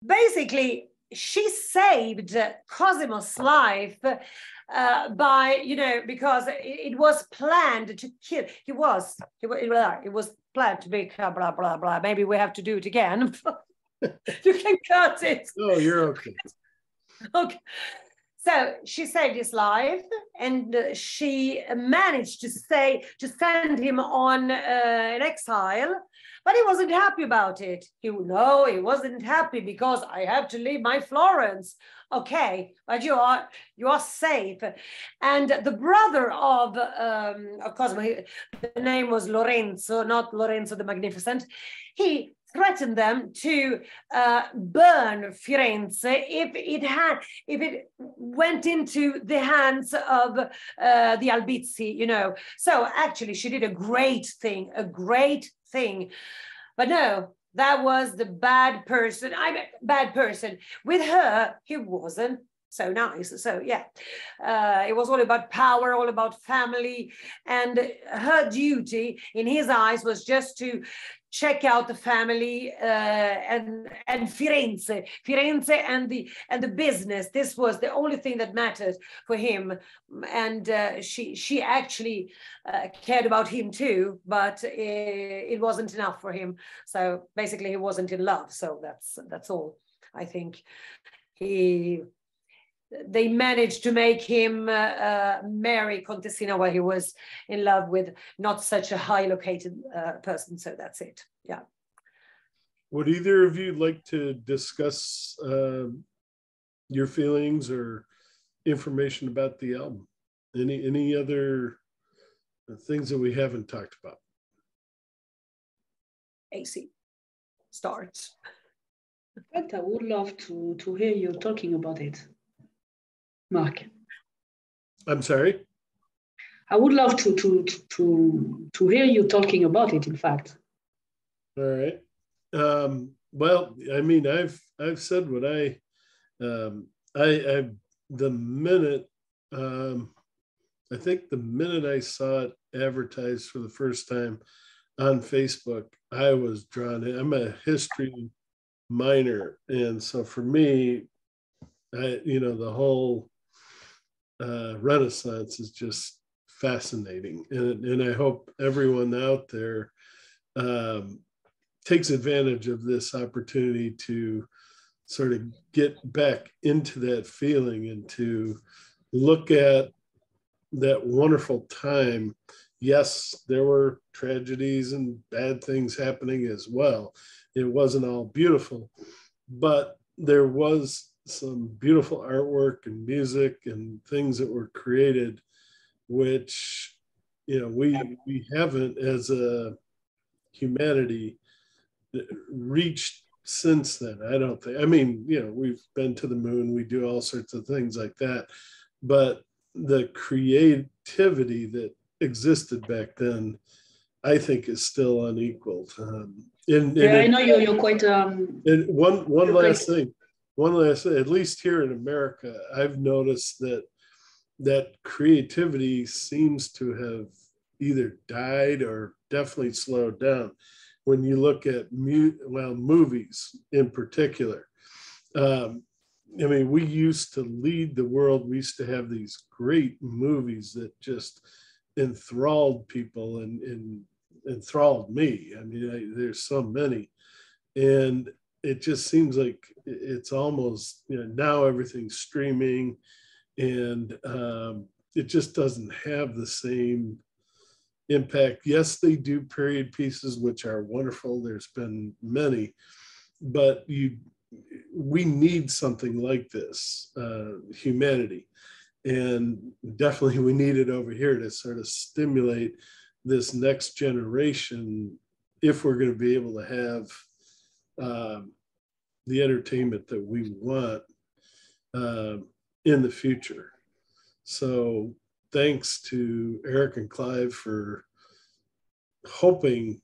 basically, she saved Cosimo's life by, you know, because it was planned to kill. It was planned to be blah, blah, blah. Maybe we have to do it again. You can cut it. Oh, you're okay. Okay. So she saved his life, and she managed to send him on an exile, but he wasn't happy about it. He wasn't happy because I have to leave my Florence. Okay, but you are safe. And the brother of Cosimo, the name was Lorenzo, not Lorenzo the Magnificent. He threatened them to burn Firenze if it went into the hands of the Albizzi, you know. So actually she did a great thing. But no, that was the bad person. With her, he wasn't so nice. So yeah, it was all about power, all about family, and her duty in his eyes was just to check out the family and Firenze and the business. This was the only thing that mattered for him, and she actually cared about him too, but it wasn't enough for him. So basically, he wasn't in love. So that's all. I think they managed to make him marry Contessina while he was in love with not such a high located person. So that's it. Yeah. Would either of you like to discuss your feelings or information about the album? Any other things that we haven't talked about? AC starts. But I would love to hear you talking about it, Mark. I'm sorry? I would love to hear you talking about it, in fact. All right. Well, I mean, I've said what I the minute I think the minute I saw it advertised for the first time on Facebook, I was drawn in. I'm a history minor, and so for me, the whole Renaissance is just fascinating, and I hope everyone out there takes advantage of this opportunity to sort of get back into that feeling and to look at that wonderful time. Yes, there were tragedies and bad things happening as well. It wasn't all beautiful, but there was some beautiful artwork and music and things that were created, which, we haven't as a humanity reached since then. I don't think, we've been to the moon, we do all sorts of things like that, but the creativity that existed back then, I think, is still unequaled. I know you're quite. And one last thing, at least here in America, I've noticed that creativity seems to have either died or definitely slowed down. When you look at movies in particular, we used to lead the world. We used to have these great movies that just enthralled people and enthralled me. There's so many, and it just seems like it's almost, now everything's streaming, and it just doesn't have the same impact. Yes, they do period pieces, which are wonderful. There's been many, but we need something like this, humanity. And definitely we need it over here to sort of stimulate this next generation if we're going to be able to have the entertainment that we want in the future. So thanks to Eric and Clive for hopefully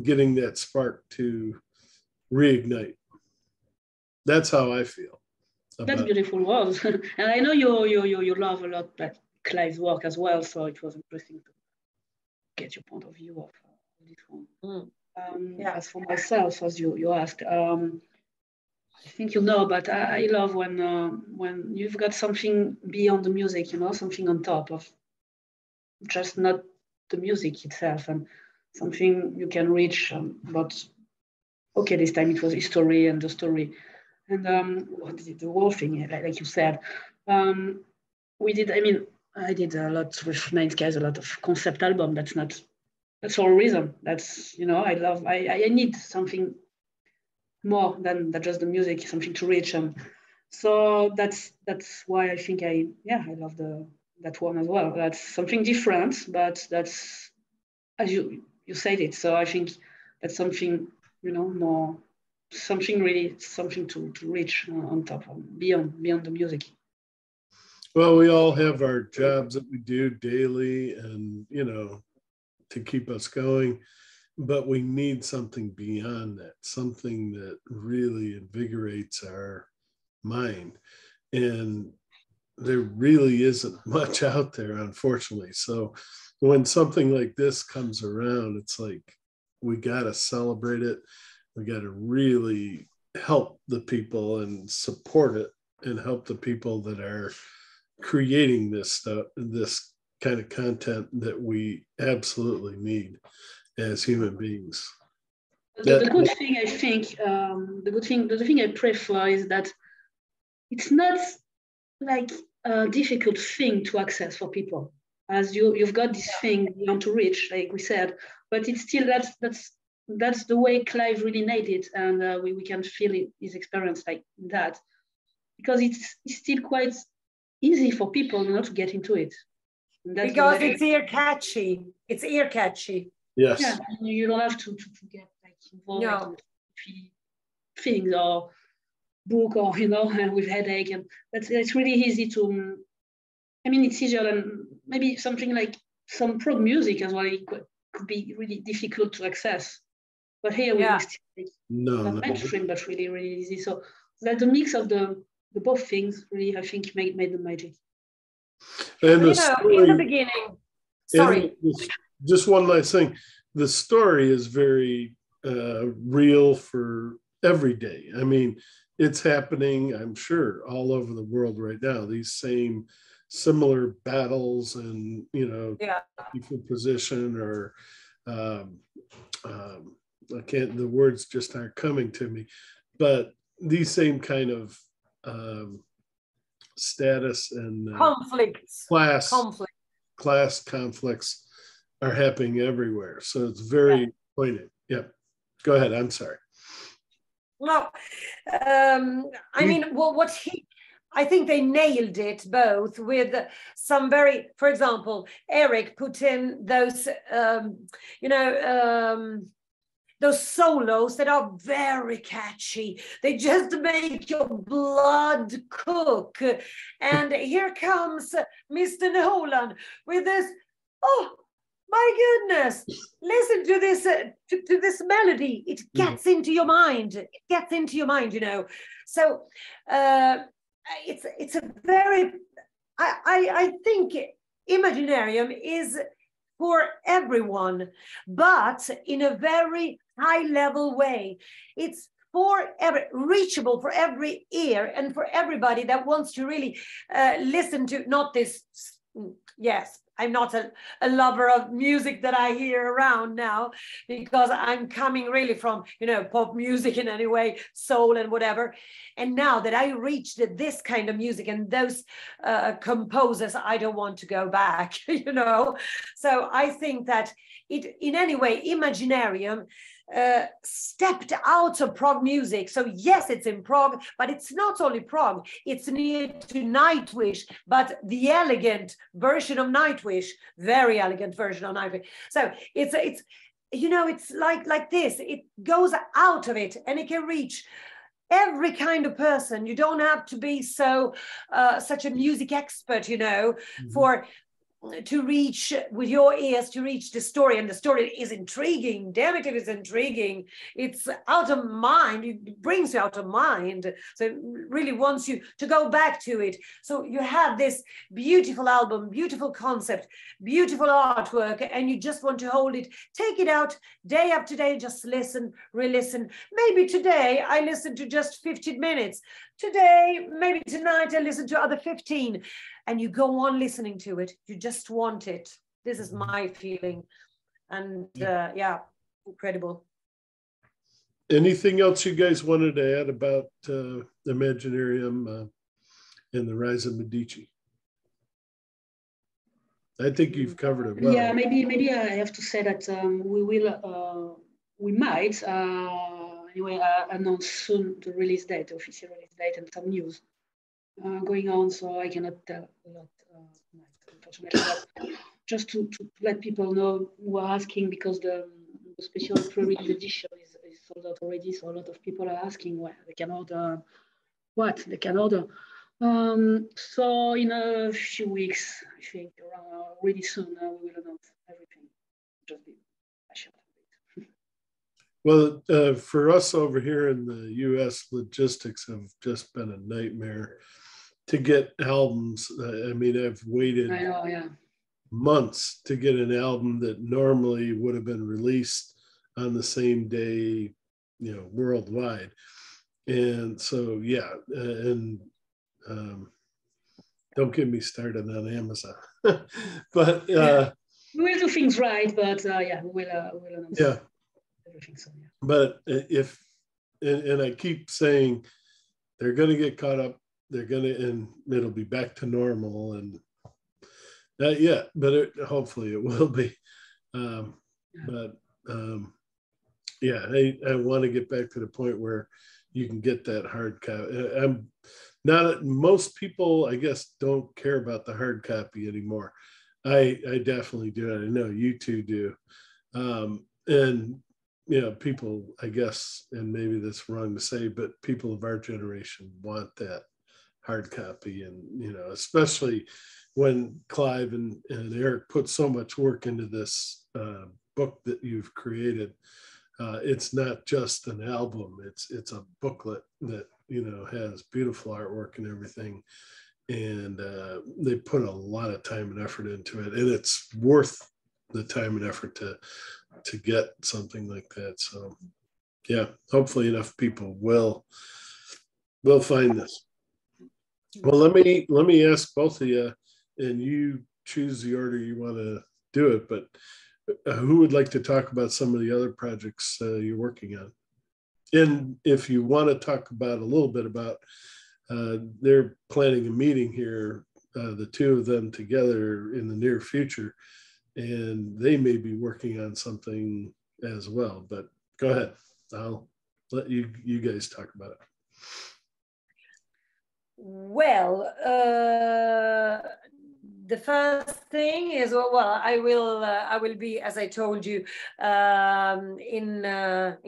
getting that spark to reignite. That's how I feel. That's beautiful words. And I know you love a lot Clive's work as well, so it was interesting to get your point of view of this one. As for myself, as you asked, think you know, but I love when you've got something beyond the music, you know, something on top of just not the music itself, and something you can reach. But okay, this time it was history and the story, and the whole thing, like you said. We did. I mean, I did a lot with Nine Skies, a lot of concept album. That's all reason. That's, you know, I need something more than just the music, something to reach. And so that's why I think I love that one as well. That's something different, but that's, as you said it. So I think that's something, you know, more, something really, something to reach on top of, beyond the music. Well, we all have our jobs that we do daily and, you know, to keep us going, but we need something beyond that, something that really invigorates our mind. And there really isn't much out there, unfortunately. So when something like this comes around, it's like, we got to celebrate it. We got to really help the people and support it and help the people that are creating this stuff, this kind of content that we absolutely need as human beings. The good thing, I think, the thing I prefer is that it's not like a difficult thing to access for people, as you've got this thing you want to reach, like we said, but it's still that's the way Clive really made it, and we can feel his experience like that, because it's still quite easy for people not to get into it. Because it's ear catchy. It's ear catchy. Yes. Yeah, you don't have to get like involved in things or book or, you know, with headache, and it's really easy to. I mean, it's easier than maybe something like some prog music as well. It could be really difficult to access, but here we still not mainstream, but really really easy. So that the mix of the both things really, I think, made the magic. And you know, in the beginning, sorry. Just one last thing. The story is very real for every day. I mean, it's happening, I'm sure, all over the world right now. These same similar battles and, you know, equal position or I can't, the words just aren't coming to me, but these same kind of status and conflicts, class conflicts are happening everywhere. So it's very poignant. Yeah. Go ahead. I'm sorry. No, I mean, well, I think they nailed it both with some very, for example, Eric put in those, you know, those solos that are very catchy. They just make your blood cook. And here comes Mr. Nolan with this, oh, my goodness, listen to this to this melody. It gets into your mind. It gets into your mind, you know. So it's a very, I think Imaginarium is for everyone, but in a very high level way. It's reachable for every ear and for everybody that wants to really listen to, not this, yes, I'm not a lover of music that I hear around now, because I'm coming really from, you know, pop music in any way, soul and whatever. And now that I reached this kind of music and those composers, I don't want to go back, you know. So I think that it, in any way, Imaginarium stepped out of prog music. So yes, it's in prog, but it's not only prog, it's near to Nightwish, but the elegant version of Nightwish, very elegant version of Nightwish. So it's you know, it's like this, it goes out of it and it can reach every kind of person. You don't have to be so such a music expert, you know, for to reach with your ears, to reach the story, and the story is intriguing. Damn it, it is intriguing. It's out of mind. It brings you out of mind. So it really wants you to go back to it. So you have this beautiful album, beautiful concept, beautiful artwork, and you just want to hold it, take it out day after day, just listen, re-listen. Maybe today I listened to just 15 minutes. Today, maybe tonight I listen to other 15. And you go on listening to it. You just want it. This is my feeling. And yeah, incredible. Anything else you guys wanted to add about Imaginaerium and the Rise of Medici? I think you've covered it well. Yeah, maybe I have to say that we might anyway announce soon the release date, official release date, and some news going on, so I cannot tell a lot unfortunately, but just to let people know who are asking, because the special pre-release edition is sold out already, so a lot of people are asking where they can order, what they can order. So in a few weeks, I think, really soon, we will announce everything. Just be patient. Well, for us over here in the US, logistics have just been a nightmare to get albums. I mean, I've waited months to get an album that normally would have been released on the same day, you know, worldwide. And so, yeah, and don't get me started on Amazon. But we will do things right, but yeah, we'll announce everything soon. Yeah. But if, and I keep saying, they're going to get caught up. They're going to, and it'll be back to normal, and not yet, but hopefully it will be. But yeah, I want to get back to the point where you can get that hard copy. I'm not, most people, I guess, don't care about the hard copy anymore. I definitely do. I know you two do. And you know, people, I guess, and maybe that's wrong to say, but people of our generation want that hard copy. And, you know, especially when Clive and Eric put so much work into this book that you've created. It's not just an album, it's a booklet that, you know, has beautiful artwork and everything. And they put a lot of time and effort into it, and it's worth the time and effort to get something like that. So yeah, hopefully enough people will find this. Well, let me ask both of you, and you choose the order you want to do it, but who would like to talk about some of the other projects you're working on? And if you want to talk about a little bit about, they're planning a meeting here, the two of them together in the near future, and they may be working on something as well. But go ahead. I'll let you guys talk about it. Well, the first thing is, well, I will be, as I told you, in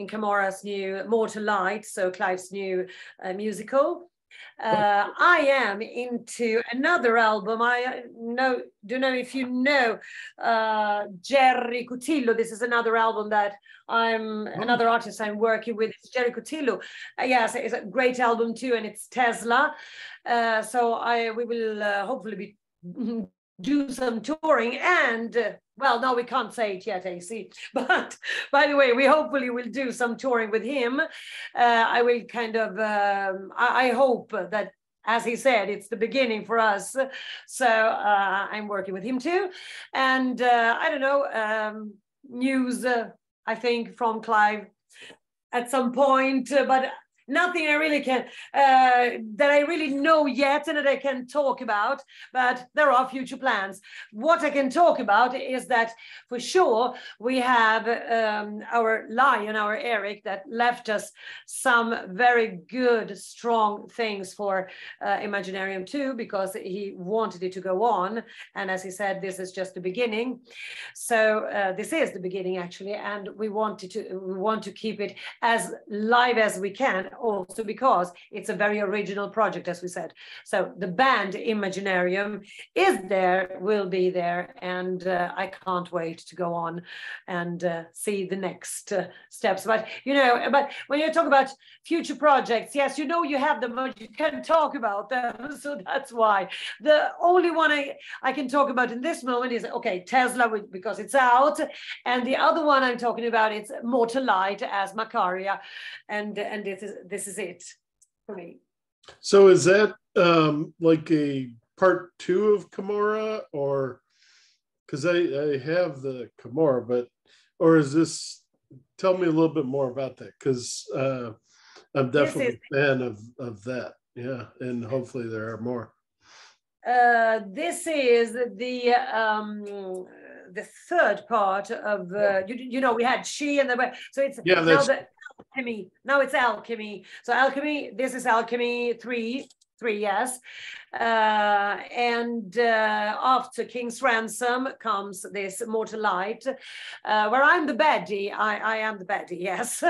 Camorra's new More to Light, so Clive's new musical. I am into another album. I don't know if you know Jerry Cutillo. This is another album that another artist I'm working with. It's Jerry Cutillo. Yes, it's a great album too, and it's Tesla. So we will hopefully be do some touring, and well, no, we can't say it yet, AC, but by the way, we hopefully will do some touring with him. I will kind of I hope that, as he said, it's the beginning for us, so I'm working with him too. And I don't know, news I think from Clive at some point, but nothing I really can, that I really know yet and that I can talk about, but there are future plans. What I can talk about is that for sure we have our lion, our Eric, that left us some very good, strong things for Imaginaerium 2, because he wanted it to go on. And as he said, this is just the beginning. So this is the beginning actually, and we want to keep it as live as we can. also because it's a very original project, as we said. So the band Imaginaerium is there, will be there, and I can't wait to go on and see the next steps. But but when you talk about future projects, yes, you have them, but you can't talk about them. So that's why the only one I can talk about in this moment is, okay, Tesla, because it's out, and the other one I'm talking about is More to Light as Macaria, and this is it for me. So is that like a part 2 of Camorra, or because I have the Camorra, but or is this? Tell me a little bit more about that, because I'm definitely a fan of that. Yeah, and hopefully there are more. This is the third part of we had She and the, so it's now the Alchemy. Now it's Alchemy. So Alchemy, this is Alchemy 3, yes. And after King's Ransom comes this More to Light, where I'm the baddie. I am the baddie, yes.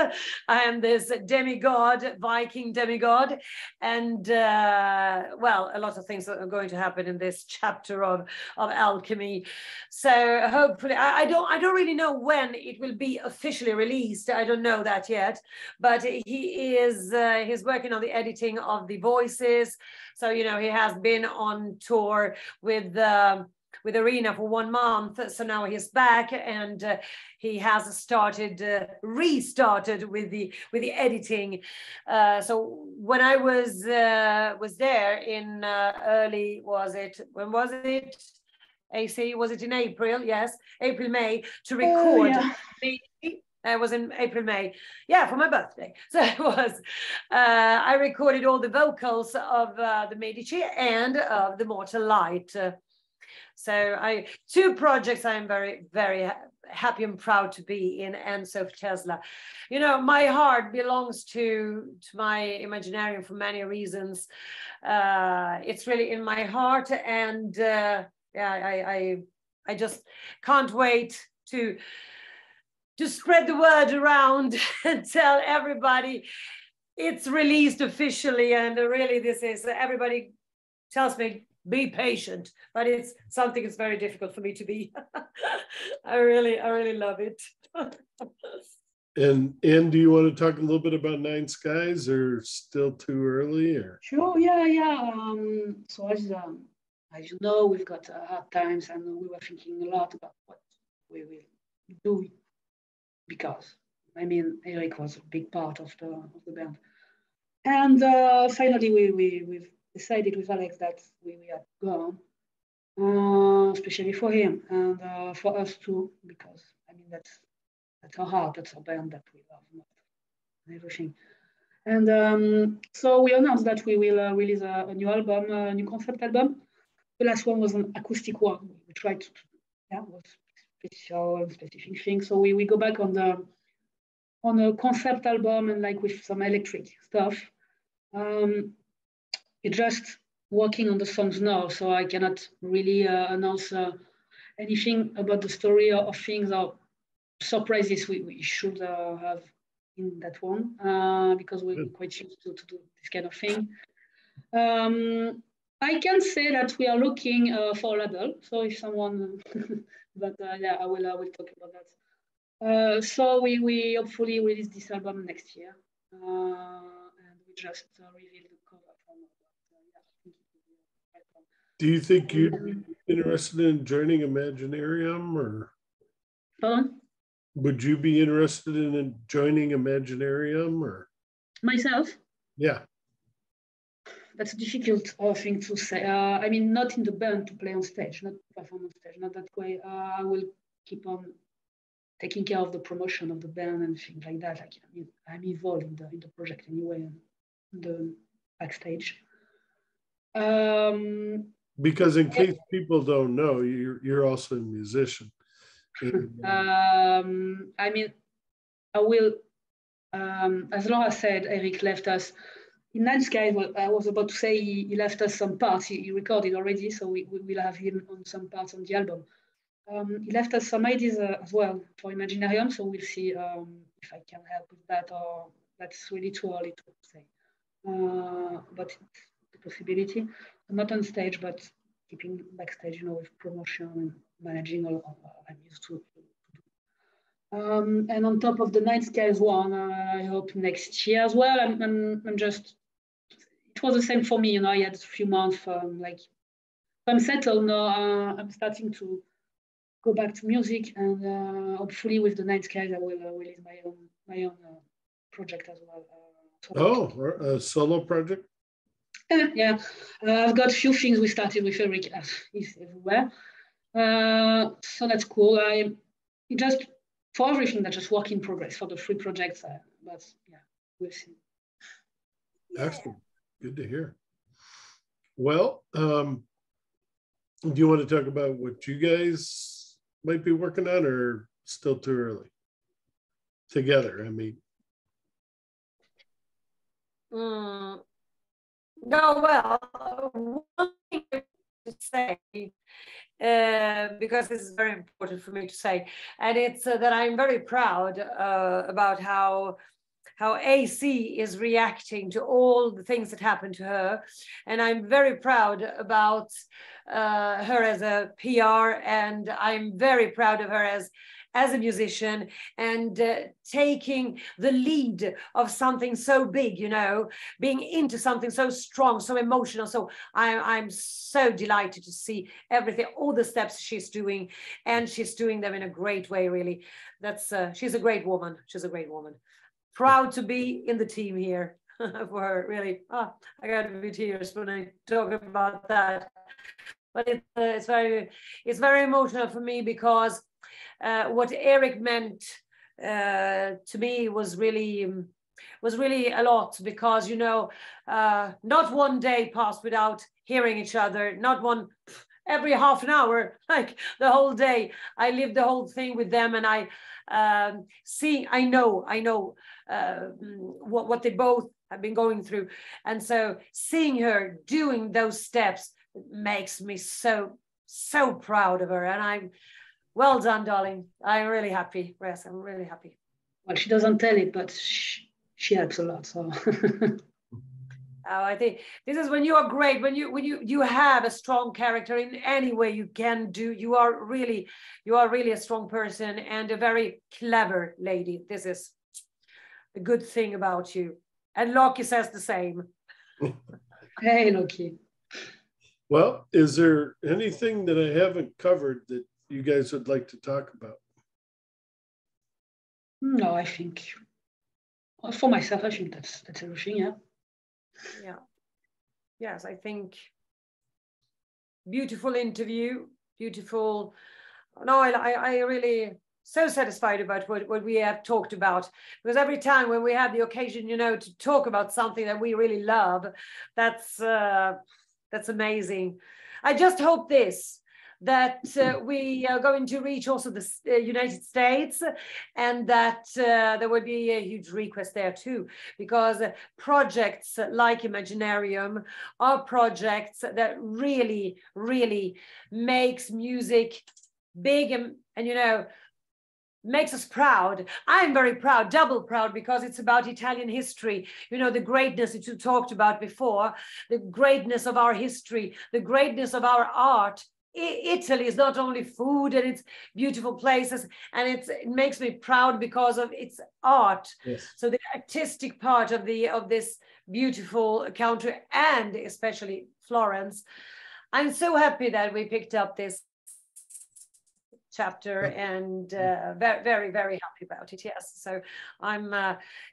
I am this demigod, Viking demigod. And well, a lot of things are going to happen in this chapter of Alchemy. So hopefully, I don't really know when it will be officially released. I don't know that yet, but he's working on the editing of the voices. So, he has been on tour with Arena for 1 month. So now he's back, and he has restarted with the editing. So when I was there in early, when was it? AC, was it in April? Yes, April, May, to record. It was in April, May, yeah, for my birthday. So it was, I recorded all the vocals of the Medici and of the More to Light. So 2 projects I am very, very happy and proud to be in, and so for Tesla. My heart belongs to my Imaginaerium for many reasons. It's really in my heart, and I just can't wait to spread the word around and tell everybody it's released officially. And really, this is, everybody tells me, be patient, but it's something that's very difficult for me to be. I really love it. And do you want to talk a little bit about Nine Skies, or still too early? Or sure, yeah. So as you know, we've got hard times, and we were thinking a lot about what we will do, because Eric was a big part of the band, and finally we've decided with Alex that we had to go on, especially for him and for us too, because that's our heart, that's our band that we love and everything. And so we announced that we will release a new album, a new concept album. The last one was an acoustic one. We tried to was special and specific things. So we go back on a concept album, and like with some electric stuff. It's just working on the songs now, so I cannot really announce anything about the story of things or surprises we should have in that one, because we're quite used to do this kind of thing. I can say that we are looking for a label. So if someone, but yeah, I will talk about that. So we hopefully release this album next year, and we just revealed the cover from it. Do you think you'd be interested in joining Imaginaerium, or? Pardon? Would you be interested in joining Imaginaerium, or? Myself? Yeah. That's a difficult thing to say. Not in the band to play on stage, not perform on stage, not that way. I will keep on taking care of the promotion of the band and things like that. I'm involved in the project anyway, in the backstage. Because in case people don't know, you're also a musician. I will. As Laura said, Eric left us. In Nine Skies, I was about to say he left us some parts. He recorded already, so we will have him on some parts on the album. He left us some ideas as well for Imaginaerium, so we'll see if I can help with that, or that's really too early to say. But it's the possibility, not on stage, but keeping backstage, with promotion and managing all I'm used to. And on top of the Night Skies one, I hope next year as well. I'm just, it was the same for me, I had a few months, I'm settled now. I'm starting to go back to music, and hopefully with the Night Skies, I will release my own project as well. A solo project? Yeah. I've got a few things we started with Eric. He's everywhere. So that's cool. Just for everything, that's just work in progress for the 3 projects. But yeah, we'll see. Excellent. Good to hear. Well, do you want to talk about what you guys might be working on, or still too early? Together, I mean. No, well, one thing to say, because this is very important for me to say, and it's that I'm very proud about how AC is reacting to all the things that happened to her, and I'm very proud about her as a PR, and I'm very proud of her as a musician, and taking the lead of something so big, being into something so strong, so emotional. So I'm so delighted to see everything, all the steps she's doing, and she's doing them in a great way, really. She's a great woman. She's a great woman. Proud to be in the team here for her, really. I got to be tears when I talk about that. But it's very emotional for me, because what Eric meant to me was really a lot, because not one day passed without hearing each other, not one every half an hour, like the whole day. I lived the whole thing with them, and I know what they both have been going through, and so seeing her doing those steps makes me so proud of her, and I'm well done, darling. I'm really happy. Yes, I'm really happy. Well, she doesn't tell it, but she helps a lot. So I think this is when you are great, when you have a strong character in any way you can do. You are really a strong person and a very clever lady. This is the good thing about you. And Loki says the same. Hey, Loki. Well, is there anything that I haven't covered that you guys would like to talk about? No, I think for myself, I think that's everything. Yeah. Yes, I think beautiful interview, beautiful. No, I really so satisfied about what we have talked about, because every time when we have the occasion, to talk about something that we really love, that's amazing. I just hope that we are going to reach also the United States, and that there will be a huge request there too, because projects like Imaginaerium are projects that really makes music big and makes us proud. I'm very proud, double proud, because it's about Italian history. The greatness that you talked about before, the greatness of our history, the greatness of our art. Italy is not only food and its beautiful places, and it makes me proud because of its art. Yes. So the artistic part of this beautiful country, and especially Florence. I'm so happy that we picked up this chapter, and very happy about it. Yes, so I'm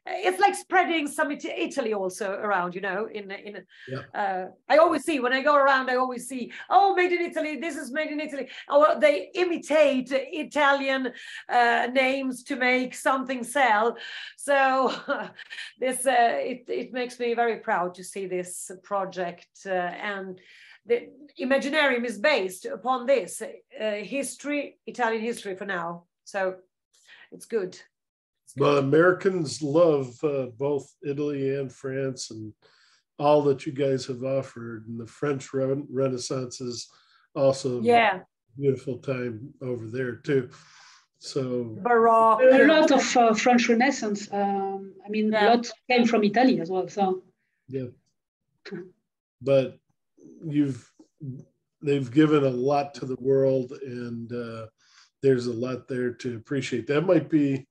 it's like spreading some Italy also around, I always see, when I go around, I always see, oh, made in Italy, this is made in Italy, or they imitate Italian names to make something sell. So this it makes me very proud to see this project, and the Imaginaerium is based upon this Italian history for now. So it's good. Well, Americans love both Italy and France, and all that you guys have offered. And the French Renaissance is also a beautiful time over there too. So Baroque. A lot of French Renaissance. I mean, a lot came from Italy as well. So yeah, but they've given a lot to the world, and there's a lot there to appreciate. That might be,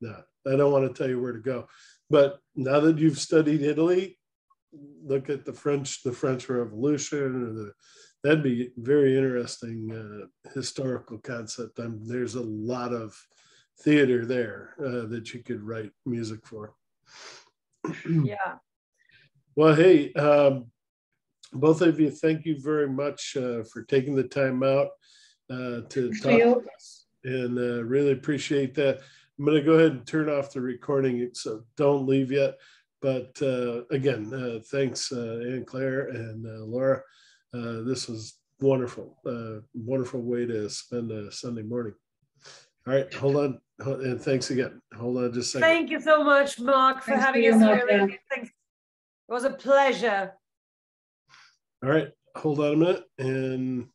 no, I don't want to tell you where to go, but now that you've studied Italy, look at the French Revolution, or that'd be very interesting historical concept. There's a lot of theater there that you could write music for. Yeah. Well, hey, both of you, thank you very much for taking the time out to talk to us, and really appreciate that. I'm going to go ahead and turn off the recording, so don't leave yet. But again, thanks, Anne-Claire and Laura. This was wonderful, wonderful way to spend a Sunday morning. All right, hold on, and thanks again. Hold on just a second. Thank you so much, Mark, for having us here. Really, thanks. It was a pleasure. All right, hold on a minute, and